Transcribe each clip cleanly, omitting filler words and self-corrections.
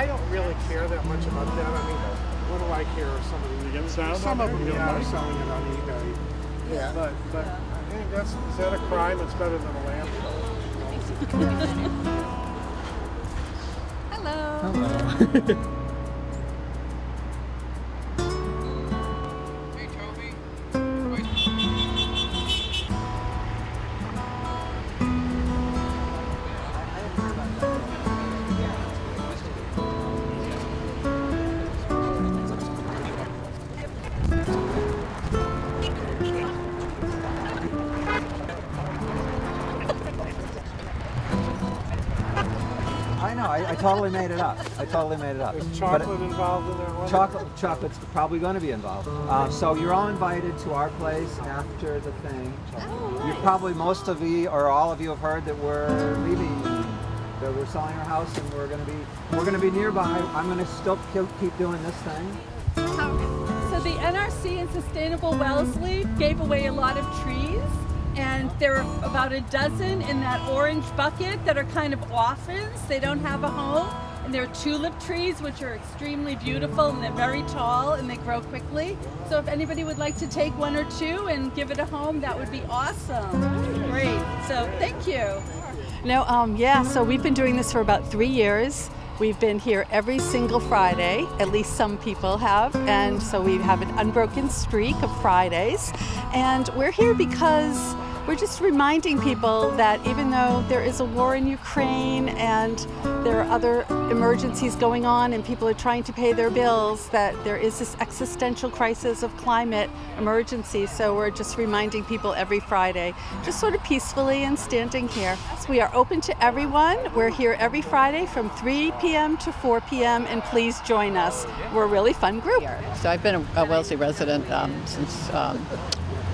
I don't really care that much about that. I mean, what do I care if somebody get sound some on of them there? are selling it on eBay. Yeah. But I think is that a crime? It's better than a lamp. Hello. Hey, Toby. I know. I totally made it up. Is chocolate involved in that one? Chocolate's probably going to be involved. So you're all invited to our place after the thing. You probably, most of you or all of you have heard that we're leaving. That we're selling our house and we're going to be nearby. I'm going to still keep doing this thing. So the NRC and Sustainable Wellesley gave away a lot of trees, and there are about a dozen in that orange bucket that are kind of orphans. They don't have a home, and they're tulip trees, which are extremely beautiful, and they're very tall and they grow quickly. So if anybody would like to take one or two and give it a home, that would be awesome. Great. So thank you. So we've been doing this for about 3 years. We've been here every single Friday, at least some people have, and so we have an unbroken streak of Fridays. And we're here because we're just reminding people that even though there is a war in Ukraine and there are other emergencies going on and people are trying to pay their bills, that there is this existential crisis of climate emergency. So we're just reminding people every Friday, just sort of peacefully and standing here. So we are open to everyone. We're here every Friday from 3 p.m. to 4 p.m. and please join us. We're a really fun group. So I've been a Wellesley resident since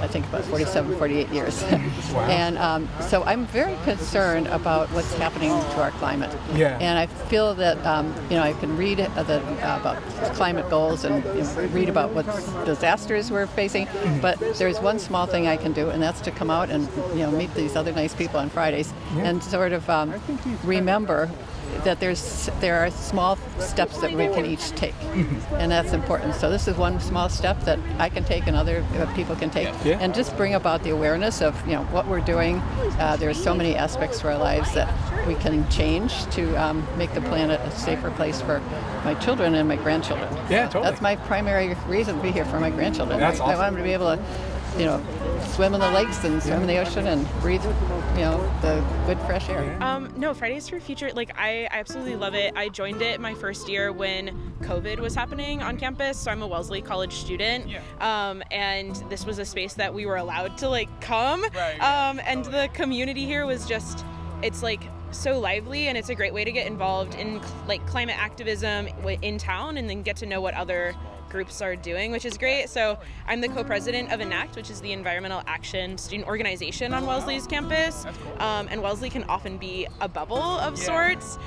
I think about 47, 48 years. And so I'm very concerned about what's happening to our climate. Yeah. And I feel that, I can read about climate goals and read about what disasters we're facing, but there's one small thing I can do, and that's to come out and, meet these other nice people on Fridays and sort of remember that there are small steps that we can each take, and that's important. So this is one small step that I can take and other people can take, and just bring about the awareness of what we're doing. There are so many aspects to our lives that we can change to make the planet a safer place for my children and my grandchildren. Yeah, totally. That's my primary reason to be here, for my grandchildren. That's awesome. I want them to be able to swim in the lakes and swim in the ocean and breathe, the good fresh air. No, Fridays for Future, I absolutely love it. I joined it my first year when COVID was happening on campus, so I'm a Wellesley College student, and this was a space that we were allowed to come, and the community here was just, it's so lively, and it's a great way to get involved in climate activism in town and then get to know what other groups are doing, which is great. So I'm the co-president of ENACT, which is the environmental action student organization on Wellesley's campus. And Wellesley can often be a bubble of sorts.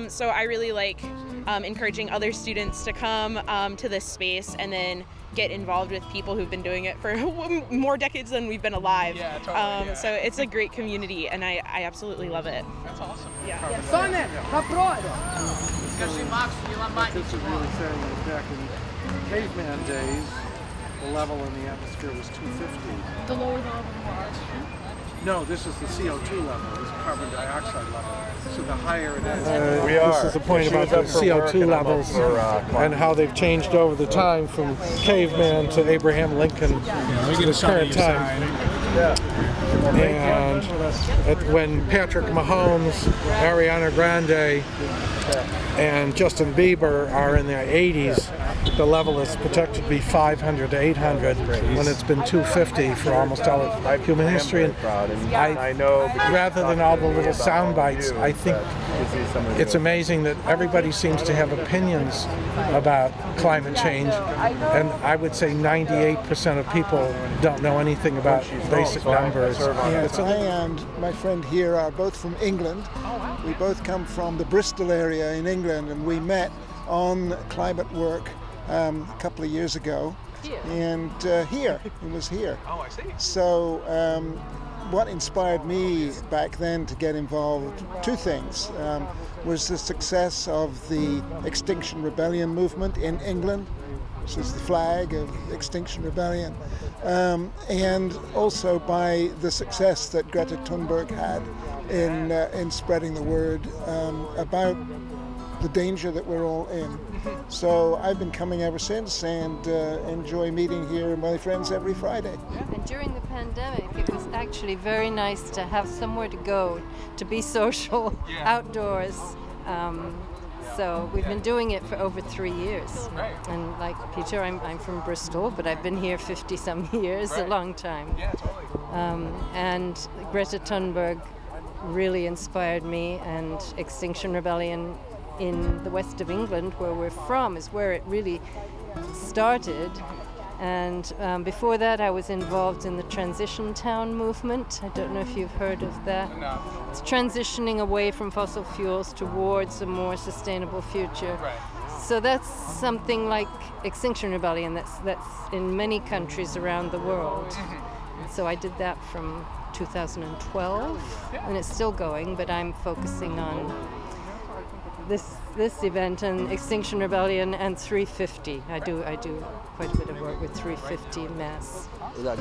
So I really like encouraging other students to come to this space and then get involved with people who've been doing it for more decades than we've been alive. So it's a great community, and I absolutely love it. That's awesome. This is really saying that back in caveman days, the level in the atmosphere was 250. The lower the level more. No, this is the CO2 level, this carbon dioxide level. So the higher it is. This is the point about the CO2 levels and how they've changed over the time from caveman to Abraham Lincoln to the current time. And when Patrick Mahomes, Ariana Grande, and Justin Bieber are in their 80s, the level is projected to be 500 to 800 when it's been 250 for almost all of human history. And I know, rather than all the little sound bites, I think it's amazing that everybody seems to have opinions about climate change, and I would say 98% of people don't know anything about basic numbers. Yes, I and my friend here are both from England. We both come from the Bristol area in England, and we met on climate work a couple of years ago, and it was here. Oh, I see. So what inspired me back then to get involved, two things, was the success of the Extinction Rebellion movement in England, which is the flag of Extinction Rebellion, and also by the success that Greta Thunberg had in spreading the word about the danger that we're all in. So I've been coming ever since and enjoy meeting here with my friends every Friday. And during the pandemic, it was actually very nice to have somewhere to go, to be social, outdoors. So we've been doing it for over 3 years. And like Peter, I'm from Bristol, but I've been here 50-some years, a long time. Yeah, totally. And Greta Thunberg really inspired me, and Extinction Rebellion in the west of England, where we're from, is where it really started. And before that, I was involved in the Transition Town movement. I don't know if you've heard of that. No. It's transitioning away from fossil fuels towards a more sustainable future. Right. So that's something like Extinction Rebellion that's in many countries around the world. So I did that from 2012, and it's still going, but I'm focusing on this event and Extinction Rebellion and 350. I do quite a bit of work with 350 Mass.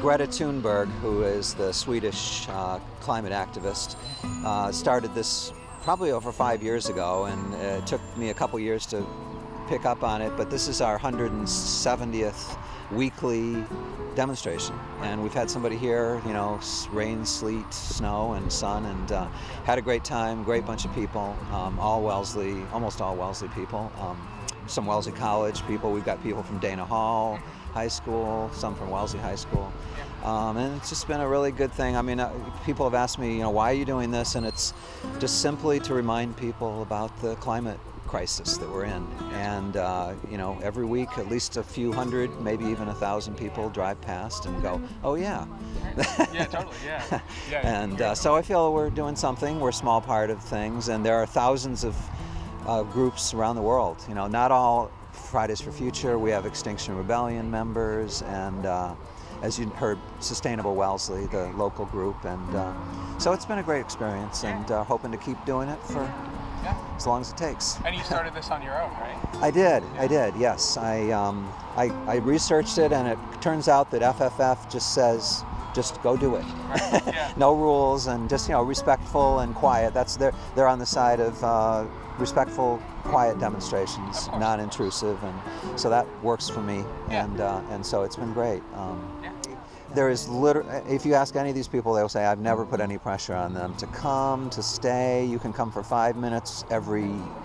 Greta Thunberg, who is the Swedish climate activist, started this probably over 5 years ago, and it took me a couple years to pick up on it, but this is our 170th weekly demonstration, and we've had somebody here, you know, rain, sleet, snow, and sun, and had a great time. Great bunch of people, all Wellesley, almost all Wellesley people, some Wellesley College people. We've got people from Dana Hall High School, some from Wellesley High School, and it's just been a really good thing. I mean, people have asked me, you know, why are you doing this? And it's just simply to remind people about the climate crisis that we're in, and you know, every week at least a few hundred, maybe even 1,000 people drive past and go, oh yeah. Yeah, totally, yeah. And so I feel we're doing something. We're a small part of things, and there are thousands of groups around the world. You know, not all Fridays for Future. We have Extinction Rebellion members, and as you heard, Sustainable Wellesley, the local group, and so it's been a great experience, and hoping to keep doing it for as long as it takes. And you started this on your own, right? I did, yes. I researched it, and it turns out that FFF just says, just go do it. Right. Yeah. No rules, and just, you know, respectful and quiet. They're on the side of respectful, quiet demonstrations, non-intrusive, and so that works for me. And so it's been great. There is if you ask any of these people, they'll say, I've never put any pressure on them to come, to stay. You can come for 5 minutes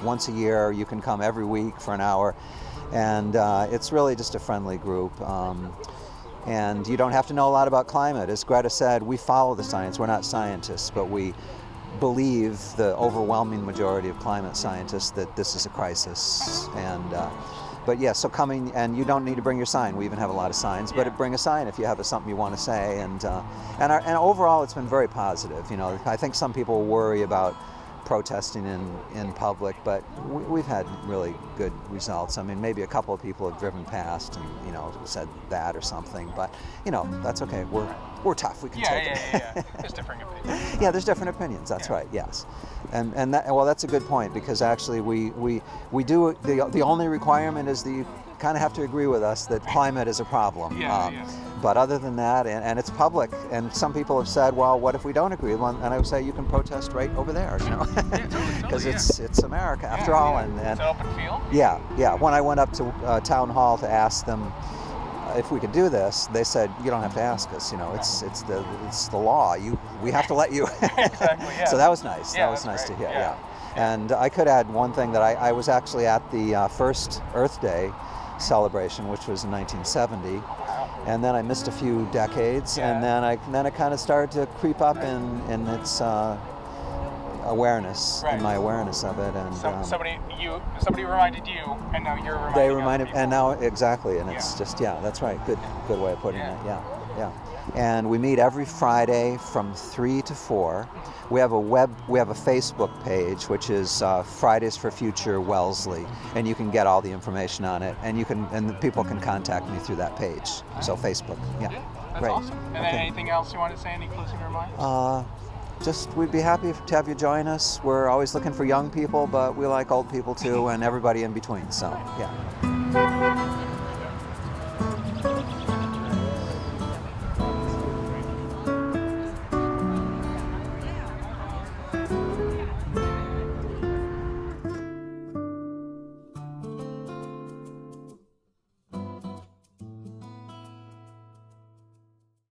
once a year. You can come every week for an hour. And it's really just a friendly group. And you don't have to know a lot about climate. As Greta said, we follow the science. We're not scientists, but we believe, the overwhelming majority of climate scientists, that this is a crisis. And but yeah, so coming, and you don't need to bring your sign. We even have a lot of signs, but bring a sign if you have something you want to say. And overall, it's been very positive. You know, I think some people worry about protesting in public, but we've had really good results. I mean, maybe a couple of people have driven past and, you know, said that or something, but, you know, that's okay. We're tough. We can take it. Yeah. There's different opinions. Yeah, there's different opinions. That's right. Yes, and that, well, that's a good point, because actually we do the only requirement is that you kind of have to agree with us that climate is a problem. But other than that, and it's public, and some people have said, well, what if we don't agree? And I would say you can protest right over there, you know, because it's America after all. And it's an open field. Yeah. When I went up to town hall to ask them if we could do this, they said, you don't have to ask us. You know, it's the law. We have to let you. Exactly. Yeah. So that was nice. Yeah, that was nice great. to hear. Yeah. And I could add one thing, that I was actually at the first Earth Day celebration, which was in 1970, and then I missed a few decades, and then it kind of started to creep up in its awareness, in my awareness of it, and somebody reminded you, and now you're reminding. They reminded, and now exactly, and it's just that's right. Good way of putting it. Yeah. And we meet every Friday from 3 to 4. We have a Facebook page, which is Fridays for Future Wellesley, and you can get all the information on it, and the people can contact me through that page. So Facebook, That's Great. awesome. And then Okay. anything else you want to say? Any closing remarks? Just we'd be happy to have you join us. We're always looking for young people, but we like old people too, and everybody in between. So, yeah.